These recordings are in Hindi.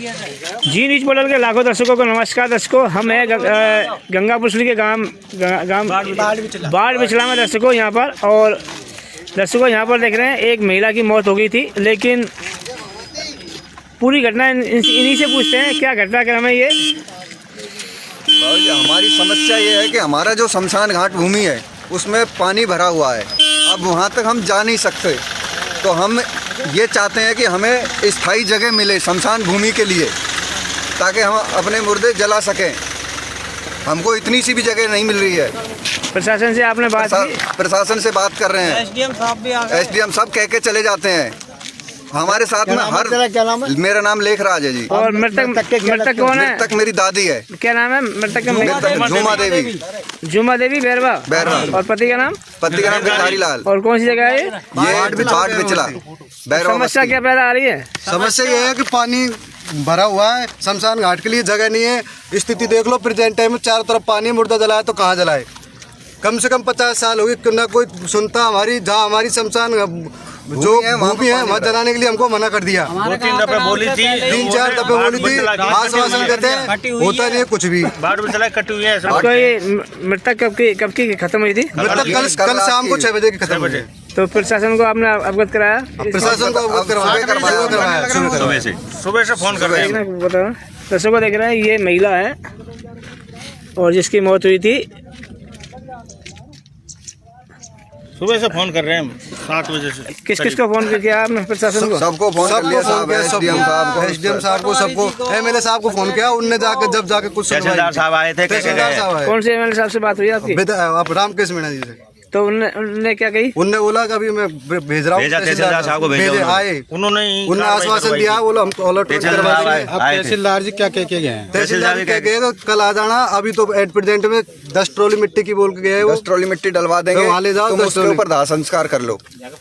जी न्यूज पोर्टल के लाखों दर्शकों को नमस्कार। दर्शकों, हम हैं गंगापुर के गांव बाढ़ बिचला में दर्शकों यहाँ पर। और दर्शकों यहाँ पर देख रहे हैं एक महिला की मौत हो गई थी, लेकिन पूरी घटना इन्हीं से पूछते हैं क्या घटनाक्रम है ये। हमारी समस्या ये है कि हमारा जो शमशान घाट भूमि है उसमें पानी भरा हुआ है। अब वहाँ तक हम जा नहीं सकते, तो हम ये चाहते हैं कि हमें स्थायी जगह मिले शमशान भूमि के लिए, ताकि हम अपने मुर्दे जला सकें। हमको इतनी सी भी जगह नहीं मिल रही है। प्रशासन से आपने बात की? प्रशासन से बात कर रहे हैं। एसडीएम साहब कह के चले जाते हैं हमारे साथ में। मेरा नाम लेखराज है जी। और मृतक कौन है? मृतक मेरी दादी है। क्या नाम है मृतक का? झूमा देवी। झूमा देवी बैरवा। और पति का नाम? पति का नाम गिरधारी लाल। और कौन सी जगह है ये? बाढ़ बिचला। समस्या क्या पैदा आ रही है? समस्या ये है कि पानी भरा हुआ है, शमशान घाट के लिए जगह नहीं है। स्थिति देख लो, प्रेजेंट टाइम में चारों तरफ पानी, मुर्दा जलाए तो कहाँ जलाए। कम से कम 50 साल हो गए ना कोई सुनता। हमारी जहाँ हमारी शमशान जो भूमि है वहाँ जलाने के लिए हमको मना कर दिया। 2-3 दफे बोली थी, 3-4 दफे बोली थी, आश्वासन देते हैं, होता नहीं है कुछ भी। बाढ़ में चला कटी हुई है। आपका ये मृतक कब की खत्म हुई थी? मृतक कल शाम को 6 बजे की खत्म हुई। तो प्रशासन को आपने अवगत कराया? प्रशासन को अवगत करवाया सुबह से फोन कर रहे हैं। दर्शकों को देख रहे हैं ये महिला है और जिसकी मौत हुई थी। सुबह से फोन कर रहे हैं 7 बजे से। किस को फोन किया आपने? प्रशासन को? सबको फोन किया, एसडीएम साहब को, सबको, एमएलए साहब को फोन किया। उनने जब जाके कुछ तहसीलदार साहब आए थे। कौन से एमएलए साहब से बात हुई आपकी? आप रामकृष्ण मीणा जी से। तो उनने क्या कही? उनने बोला कि अभी मैं भेज रहा हूँ, तहसीलदार साहब को भेजे आए। उन्होंने आश्वासन दिया, बोला हमको अलर्ट करवा देंगे। तहसीलदार जी क्या कह के गए? तहसीलदार कह गए तो कल आ जाना। अभी तो एट प्रेजेंट में 10 ट्रॉली मिट्टी की बोल के गए। 10 ट्रॉली मिट्टी डलवा देंगे, वहाँ ले जाओ, तुम उसके ऊपर दाह संस्कार कर लो।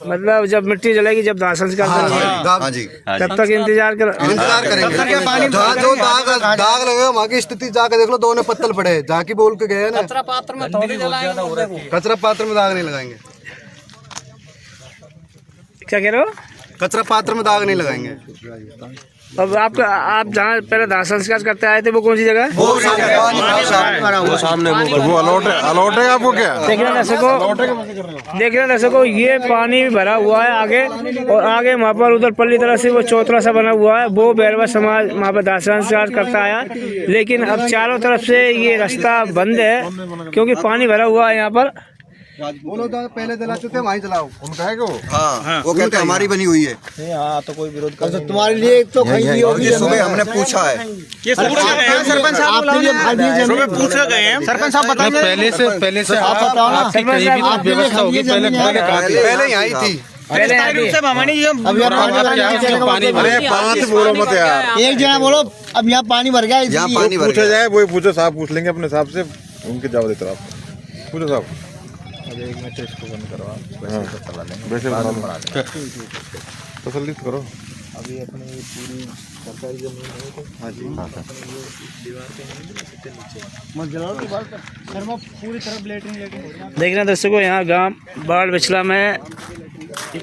मतलब जब मिट्टी जलेगी, जब दाह संस्कार हाँ जी, तब तक इंतजार करेंगे। जहाँ जो दाग लगे वहाँ की स्थिति जाकर देख लो। दोनों पत्तल पड़े जहाँ की बोल के गए ना। कचरा पात्र में दाग नहीं लगाएंगे। क्या कह रहे हो? कचरा पात्र में दाग नहीं लगाएंगे। अब आप जहाँ पहले दाह संस्कार करते आए थे वो कौन सी जगह है? वो सामने वो अलॉट है आपको क्या? देख रहे दर्शकों ये पानी भरा हुआ है आगे, और आगे वहाँ पर उधर पल्ली तरह से वो चौतरा सा बना हुआ है। वो बैरवा समाज वहाँ पर दाह संस्कार करता आया, लेकिन अब चारों तरफ से ये रास्ता बंद है क्योंकि पानी भरा हुआ है यहाँ पर। बोलो पहले जलाते थे वहीं जलाओ। उनका है हाँ, वो कहते हमारी बनी हुई है। तो कोई विरोध कर तुम्हारे लिए तो सुबह हमने पूछा है। सरपंच साहब पूछा गए हैं। सरपंच साहब बताइए पहले से आप बताओ ना। व्यवस्था होगी पहले ही आई थी। एक जना बोलो अब यहाँ पानी भर गया। यहाँ पानी पूछा जाए, वो पूछो, साहब पूछ लेंगे अपने हिसाब से, उनके जवाब देते रहो। पूछो साहब। एक मिनट इसको बंद करवा, तसल्ली करो। अभी अपनी पूरी सरकारी जमीन है तो हाँ जी, दीवार के पूरी तरफ लेटरिन देख रहे हैं दर्शकों, यहाँ गांव बाढ़ बिचला में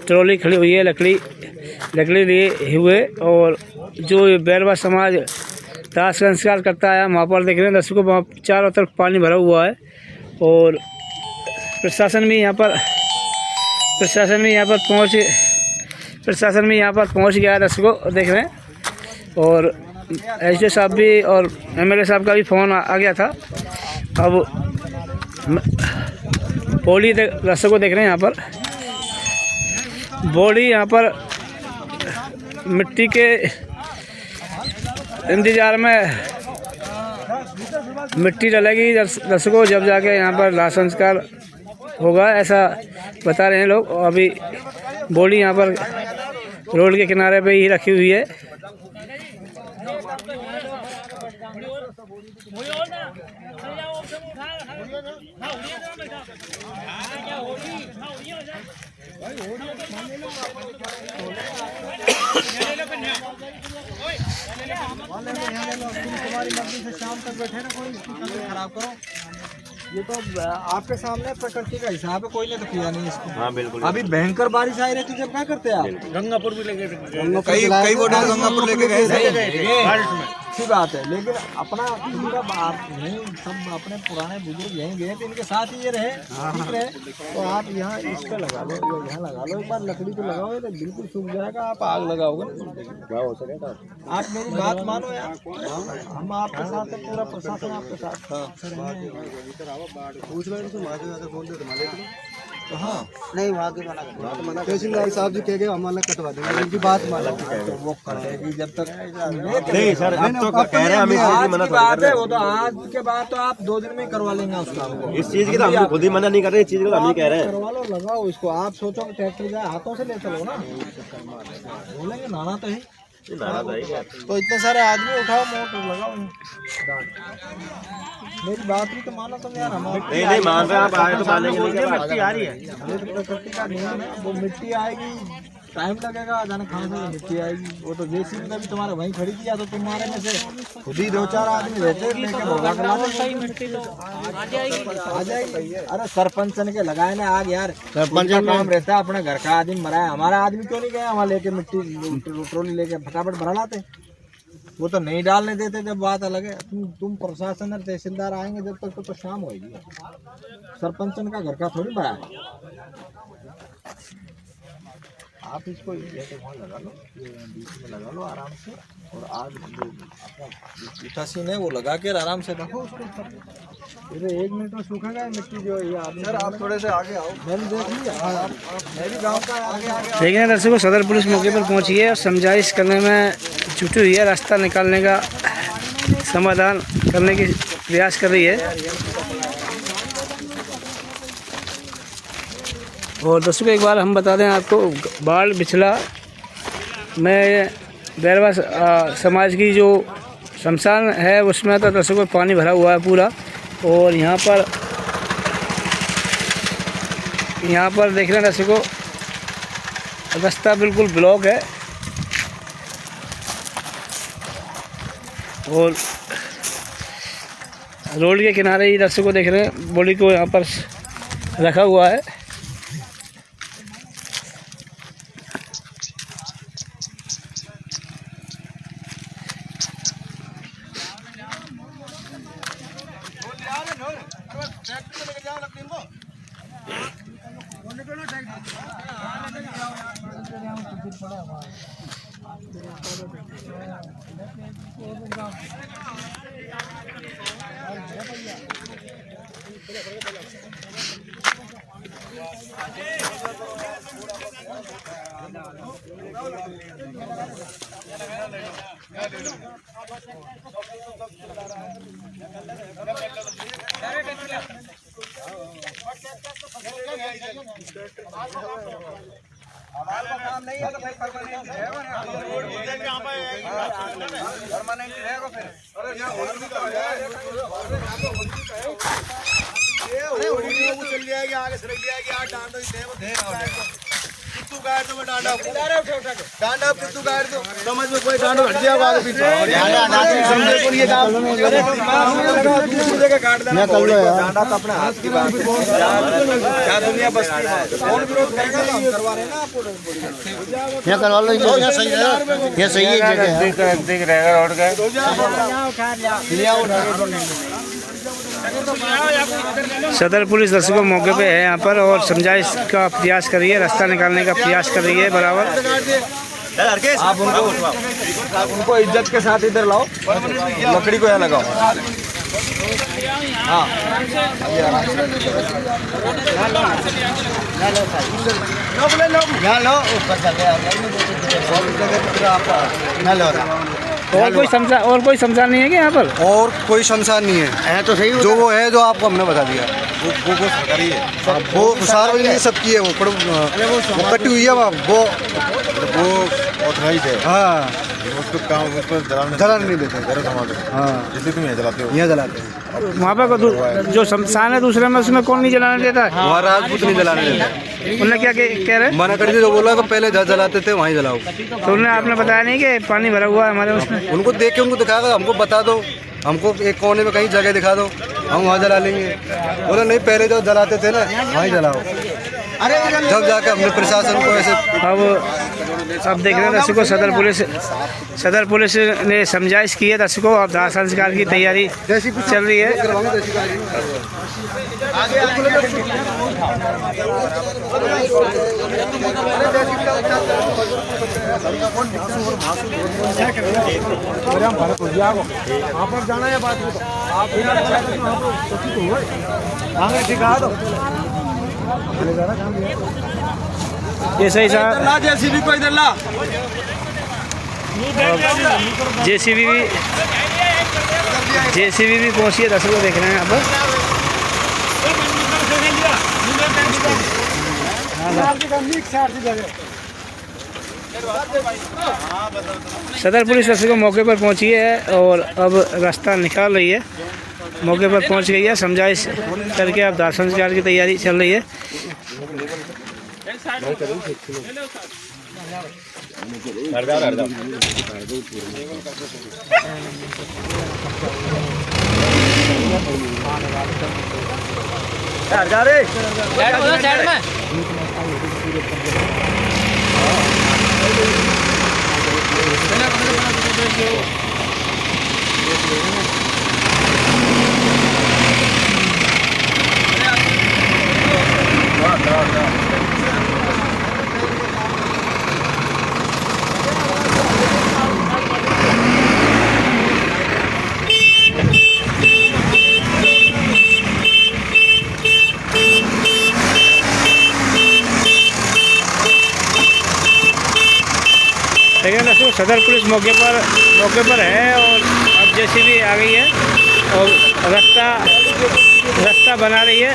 ट्रॉली खड़ी हुई है लकड़ी लिए हुए, और जो बैरवा समाज दाह संस्कार करता है वहाँ पर देख रहे हैं दर्शकों, वहाँ चारों तरफ पानी भरा हुआ है। और प्रशासन भी यहाँ पर पहुँच गया है दर्शकों, देख रहे हैं। और एसडीओ साहब भी और एमएलए साहब का भी फ़ोन आ गया था। अब बॉडी दर्शकों देख रहे हैं यहाँ पर बॉडी यहाँ पर मिट्टी के इंतजार में मिट्टी डलेगी दर्शकों, जब जाके यहाँ पर दाह संस्कार होगा, ऐसा बता रहे हैं लोग। अभी बॉडी यहाँ पर रोड के किनारे पे ही रखी हुई है। तुम्हारी मर्जी से शाम तक बैठे ना, कोई खराब करो। ये तो आपके सामने प्रकृति का हिसाब है, कोई ने तो किया नहीं इसको। हाँ बिल्कुल। अभी भयंकर बारिश आई रहती जब क्या करते हैं आप? गंगापुर भी लेके कई वोटर गंगापुर लेके गए थे। अच्छी बात है, लेकिन अपना इनका नहीं, सब अपने पुराने बुजुर्ग यहीं गए थे, इनके साथ ही ये रहे, ठीक रहे। तो आप यहाँ इस पे लगा लो, यहाँ लगा लो, एक बार लकड़ी पे लगाओगे तो बिल्कुल सूख जाएगा। आप आग लगाओगे क्या हो सकेगा? आप मेरी बात मानो यार, हम आपके साथ है, पूरा प्रशासन आपके साथ। पूछ रहे तो फोन दे हाँ नहीं वहाँ की मना तहसीलदार साहब जी कह गए हम अलग कटवा देंगे, उनकी बात मानो। तो वो करेगी जब तक नहीं सर, अब तो कह रहे हैं हमें आज की बात है, वो तो आज के बाद तो आप 2 दिन में करवा लेंगे उस काम को। इस चीज की तो हम खुद ही मना नहीं कर रहे, इस चीज को हम ही कह रहे हैं। करवा लो, लगाओ इसको। आप सोचो कि ट्रैक्टर जाए, हाथों से ले चलो ना, बोलेंगे नाना तो है। तो इतने सारे आदमी उठाओ, मोटर लगाओ। मेरी बात भी तो मानो तुम यार। हमारे नहीं मान रहे आप, आए तो मानेंगे नहीं। मिट्टी आ रही है, प्रकृति का नियम है, वो मिट्टी आएगी, टाइम लगेगा, जाने कहाँ से मिट्टी आएगी। वो तो जेसीबी ने भी तुम्हारे वहीं खड़ी किया, तो तुम्हारे में से खुद ही 2-4 आदमी रहते मिट्टी तो आ जाएगी। अरे सरपंच के लगाए ना आग यार, सरपंच का काम रहता है, अपने घर का आदमी मरा है, हमारा आदमी क्यों नहीं गया वहाँ लेके मिट्टी ट्रोली लेके फटाफट भरा लाते। वो तो नहीं डालने देते, जब बात अलग है। तुम प्रशासन और तहसीलदार आएंगे जब तक तो शाम होगी। सरपंचन का घर का थोड़ी बड़ा है। आप इसको वहाँ लगा लो, बीच में लगा लो आराम से, और आग जो सीन है वो लगा के आराम से रखो उसको। ये 1 मिनट में सूखेगा मिट्टी जो ये। सर आप थोड़े से आगे आओ, मैंने देख लिया, मैं भी गाँव का आगे देखिए दर्शकों, सदर पुलिस मौके पर पहुंची है और समझाइश करने में जुटी हुई है, रास्ता निकालने का समाधान करने की प्रयास कर रही है। और दर्शकों एक बार हम बता दें आपको, बाढ़ बिछला में बैरवा समाज की जो शमशान है उसमें तो दर्शकों पानी भरा हुआ है पूरा। और यहाँ पर देख रहे हैं दर्शकों, रास्ता बिल्कुल ब्लॉक है। और रोड के किनारे ही दर्शकों देख रहे हैं बॉडी को यहाँ पर रखा हुआ है। समझ में कोई डांडो हट जाएगा आगे पीछे। डांडा तो अपने हाथ की बात है, क्या दुनिया बसती है। कौन विरोध करेगा? तो हम करवा रहे हैं ना आपको। यहाँ करवा लो, यहाँ सही है, यहाँ सही है जगह। दिख रहेगा रोड का। सदर पुलिस दर्शकों मौके पे है यहाँ पर और समझाइश का प्रयास कर रही है, रास्ता निकालने का प्रयास कर रही है बराबर। आप उनको इज्जत के साथ इधर लाओ, लकड़ी को यहाँ लगाओ। हाँ और कोई शमशान नहीं है क्या यहाँ पर? और कोई शमशान नहीं है तो सही, जो वो है जो आपको हमने बता दिया, वो सरकारी है, वो सार्वजनिक सबकी है। वो कटी हुई है, वो ऑथराइज है। हाँ उसको काम उस पर जलाने नहीं देते। हाँ, इसलिए तुम यहाँ जलाते हो। यहाँ जलाते हैं। वहाँ पर जो शमशान है दूसरे में, उसमें कौन नहीं जलाने देता है? वहाँ राजपूत नहीं जलाने देते। उन्होंने क्या कह रहे? मना कर दिया, जो बोला तो पहले जहाँ जलाते थे वहीं जलाओ। तो उन्होंने आपने बताया नहीं कि पानी भरा हुआ है हमारे उसमें? उनको देख के उनको दिखाएगा, हमको बता दो, हमको एक कोने में कहीं जगह दिखा दो। हम वहाँ जला लेंगे। बोले नहीं, पहले जो जलाते थे ना वहीं जलाओ। जब जाके हमने प्रशासन को ऐसे अब देख रहे हैं दर्शकों, सदर पुलिस ने समझाइश की है दर्शकों। अब दाह संस्कार की तैयारी चल रही है। ये सही साहब, जेसीबी को इधर ला। जेसीबी भी पहुंची है दर्शकों, देख रहे हैं यहाँ पर। सदर पुलिस दर्शकों मौके पर पहुंची है और अब रास्ता निकाल रही है। मौके पर पहुंच गई है, समझाइश करके अब दाह संस्कार की तैयारी चल रही है। लेकिन दोस्तों सदर पुलिस मौके पर है और अब जेसीबी आ गई है और रास्ता बना रही है।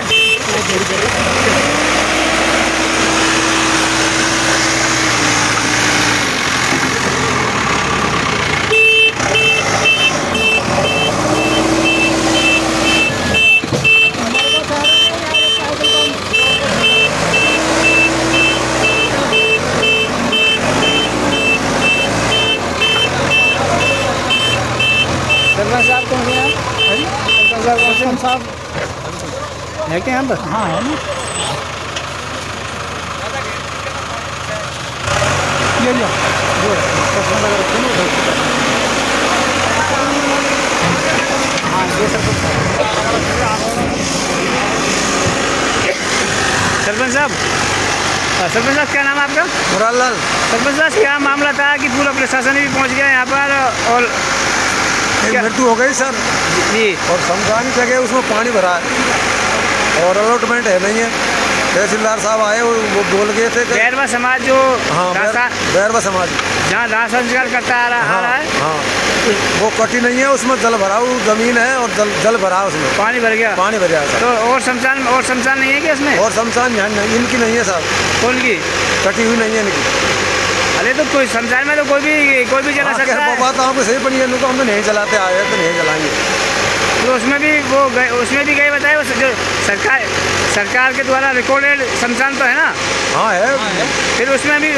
सरपंच साहब कौन से हैं? सरपंच साहब है क्या यहाँ पर? हाँ है ना। सरपंच साहब क्या नाम है आपका? मुरारलाल। सरपंच साहब क्या मामला था कि पूरा प्रशासन भी पहुँच गया यहाँ पर और मृत्यु हो गई सर जी, और शमशान जगह उसमें पानी भरा है और अलॉटमेंट है नहीं है। तहसीलदार साहब आए, वो बोल गए थे कि बैरवा समाज जो बैरवा समाज जहाँ दाह संस्कार करता आ रहा है, हाँ, वो कटी नहीं है, उसमें जल भराव जमीन है और जल भरा उसमें पानी भर गया सर। तो और शमशान नहीं है क्या इसमें? और शमशान यहाँ नहीं, इनकी नहीं है साहब, कौन की? कटी हुई नहीं है इनकी। अरे तो कोई शमशान में तो कोई भी जला सकता है। बात आपको सही पड़ी है, इनको हम तो नहीं जलाते आए हैं तो नहीं जलाएंगे। तो उसमें भी गए बताए वो जो सरकार के द्वारा रिकॉर्डेड शमशान तो है ना? हाँ है। फिर उसमें भी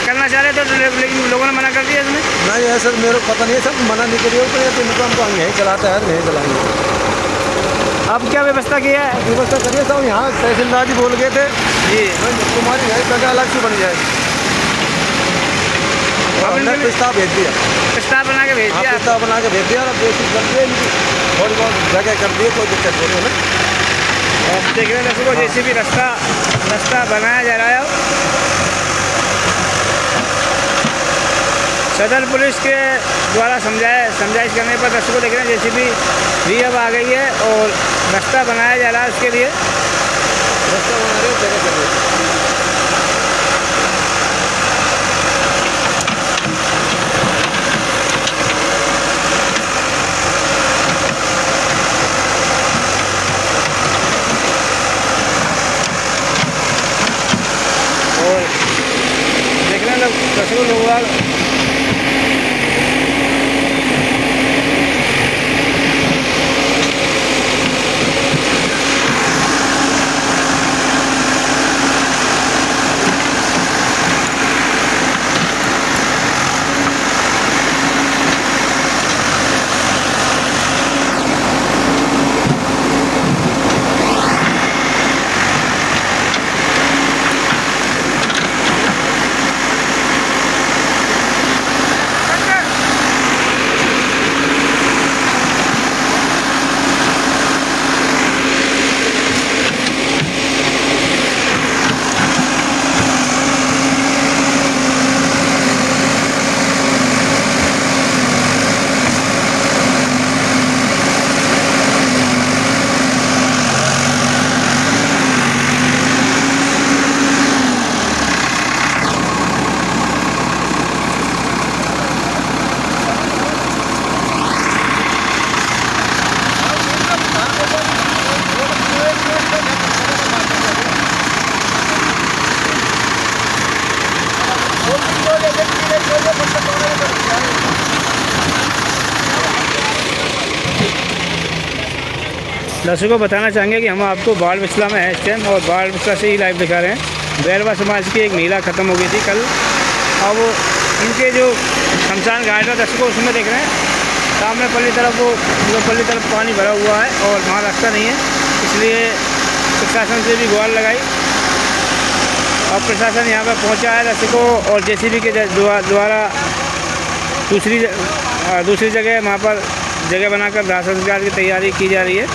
करना चाह रहे थे तो लेकिन लोगों ने मना कर दिया इसमें। नहीं है सर, मेरे को पता नहीं है सर, मना नहीं करिए तो इनको हम तो यहीं चलाते हैं, नहीं जलाएंगे। अब क्या व्यवस्था की है? व्यवस्था करिए साहब, यहाँ तहसीलदार जी बोल गए थे जी तुम्हारी यही जगह अलग से बन जाएगी। हमने प्रस्ताव भेज दिया, प्रस्ताव बना के भेज दिया और अब बेसिक कर दिए, इनकी थोड़ी बहुत जगह कर दिए, कोई दिक्कत नहीं है। अब देख रहे हैं दर्शकों, जैसे भी रास्ता बनाया जा रहा है। सदर पुलिस के द्वारा समझाइश करने पर दर्शकों देख रहे हैं जेसीबी भी अब आ गई है और रास्ता बनाया जा रहा है। उसके लिए रास्ता बना रहे जगह कर रहे। और देख रहे हैं दर्शकों लोग दर्शकों को बताना चाहेंगे कि हम आपको बाढ़ बिचला में है इस टाइम, और बाढ़ बिचला से ही लाइव दिखा रहे हैं। बैरवा समाज की एक महिला ख़त्म हो गई थी कल। अब इनके जो शमशान घाट है दर्शकों उसमें देख रहे हैं सामने पल्ली तरफ पानी भरा हुआ है और वहाँ रास्ता नहीं है, इसलिए प्रशासन से भी गुहार लगाई। अब प्रशासन यहाँ पर पहुँचा है दर्शकों, और जेसीबी के द्वारा दूसरी जगह वहाँ पर जगह बनाकर दाह संस्कार की तैयारी की जा रही है।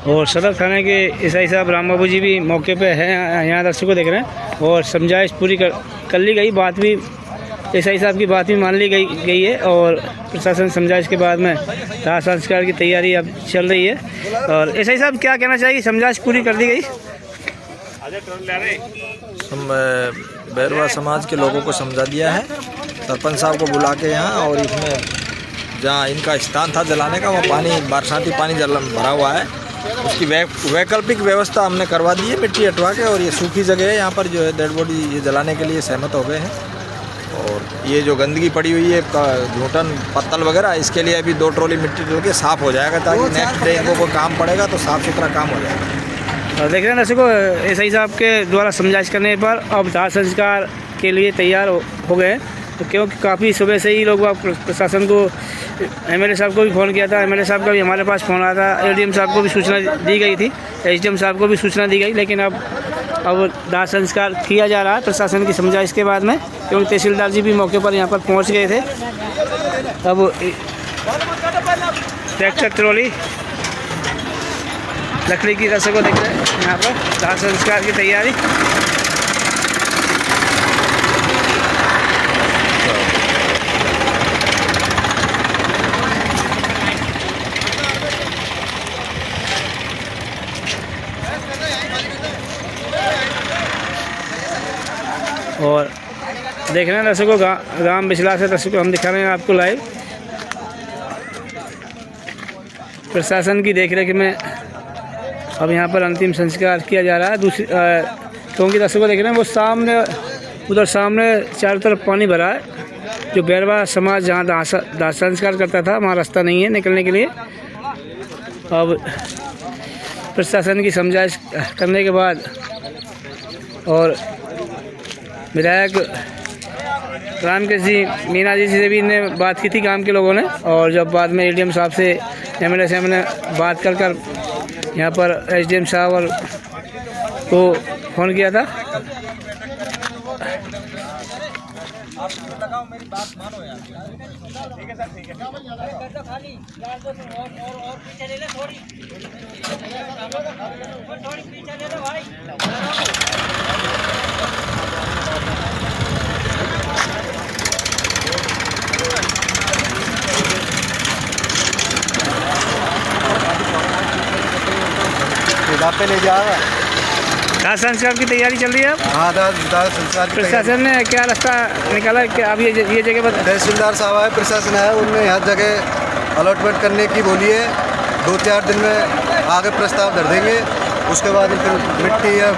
और सदर थाने के एसआई साहब राम बाबू जी भी मौके पे हैं, यहाँ दर्शकों को देख रहे हैं। और समझाइश पूरी कर ली गई, बात भी एसआई साहब की बात भी मान ली गई है, और प्रशासन समझाइश के बाद में दाह संस्कार की तैयारी अब चल रही है। और एसआई साहब क्या कहना चाहिए, समझाइश पूरी कर दी गई? बैरवा समाज के लोगों को समझा दिया है सरपंच साहब को बुला के यहाँ, और इसमें जहाँ इनका स्थान था जलाने का वो पानी बरसाती पानी भरा हुआ है, उसकी वैकल्पिक व्यवस्था हमने करवा दी है मिट्टी हटवा के। और ये सूखी जगह है, यहाँ पर जो है डेड बॉडी ये जलाने के लिए सहमत हो गए हैं। और ये जो गंदगी पड़ी हुई है घूटन पत्तल वगैरह, इसके लिए अभी 2 ट्रॉली मिट्टी डाल के साफ़ हो जाएगा, ताकि नेक्स्ट डे इनको कोई काम पड़ेगा तो साफ़ सुथरा काम हो जाएगा। और देख रहे हैं दर्शकों, एसआई साहब के द्वारा समझाइश करने पर अब दाह संस्कार के लिए तैयार हो गए। तो क्योंकि काफ़ी सुबह से ही लोग प्रशासन को, एमएलए साहब को भी फ़ोन किया था, एमएलए साहब का भी हमारे पास फ़ोन आया था, एडीएम साहब को भी सूचना दी गई थी, एसडीएम साहब को भी सूचना दी गई। लेकिन अब दाह संस्कार किया जा रहा है प्रशासन की समझाइश के बाद में, क्योंकि तहसीलदार जी भी मौके पर यहाँ पर पहुँच गए थे। अब ट्रैक्टर ट्रॉली लकड़ी की रस्से को देख रहे हैं, यहाँ पर दाह संस्कार की तैयारी। और देख रहे हैं दर्शकों, गांव बिचला से दर्शकों हम दिखा रहे हैं आपको लाइव। प्रशासन की देखरेख में अब यहाँ पर अंतिम संस्कार किया जा रहा है। क्योंकि दर्शकों देख रहे हैं वो सामने, उधर सामने चारों तरफ पानी भरा है। जो बैरवा समाज जहाँ दाह संस्कार करता था वहाँ रास्ता नहीं है निकलने के लिए। अब प्रशासन की समझाइश करने के बाद और विधायक रामकृष्ण जी मीना जी से भी इनने बात की थी गांव के लोगों ने, और जब बाद में एडीएम साहब से एमएलए साहब ने बात कर यहाँ पर एसडीएम साहब और को फ़ोन किया था। पे ले जाएगा। दाह संस्कार की तैयारी चल रही है। हाँ, दाह संस्कार की प्रशासन ने क्या रास्ता निकाला कि अब ये जगह बता? तहसीलदार साहब है, प्रशासन है, उनने यहाँ जगह अलॉटमेंट करने की बोली है। 2-4 दिन में आगे प्रस्ताव धर देंगे, उसके बाद फिर मिट्टी या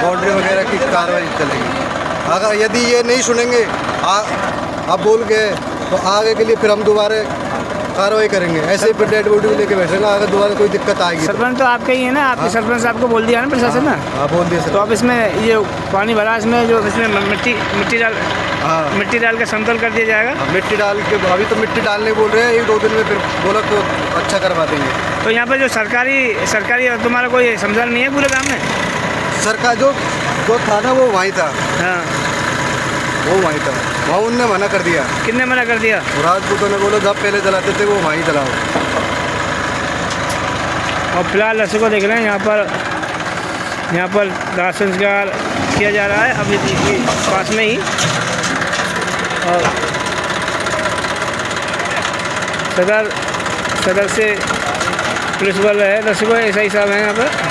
बाउंड्री वगैरह की कार्रवाई चलेगी। अगर यदि ये नहीं सुनेंगे आप बोल गए तो आगे के लिए फिर हम दोबारा कार्रवाई करेंगे। ऐसे ही फिर डेड बॉडी लेके बैठेगा, अगर दोबारा कोई दिक्कत आएगी। सरपंच तो आपका ही है ना, आपके सरपंच साहब को बोल दिया ना प्रशासन ने? हाँ, बोल दिया सर। तो अब इसमें ये पानी भरा, इसमें जो इसमें मिट्टी डाल के समतल कर दिया जाएगा। मिट्टी डाल के, अभी तो मिट्टी डालने बोल रहे हैं, 1-2 दिन में फिर बोला तो अच्छा करवा देंगे। तो यहाँ पे जो सरकारी तुम्हारा कोई समझान नहीं है पूरे गाँव में? सरकार जो था ना वो वहीं था। हाँ, वो वहीं था, वहाँ उनने मना कर दिया। किसने मना कर दिया? राजपूतों ने बोला जब पहले जलाते थे वो वहीं जलाओ। और फिलहाल दर्शकों देख रहे हैं यहाँ पर यहाँ पर दाह संस्कार किया जा रहा है अभी देखिए पास में ही। और सदर से पुलिस बल है, दर्शकों ऐसा ही साहब है यहाँ पर।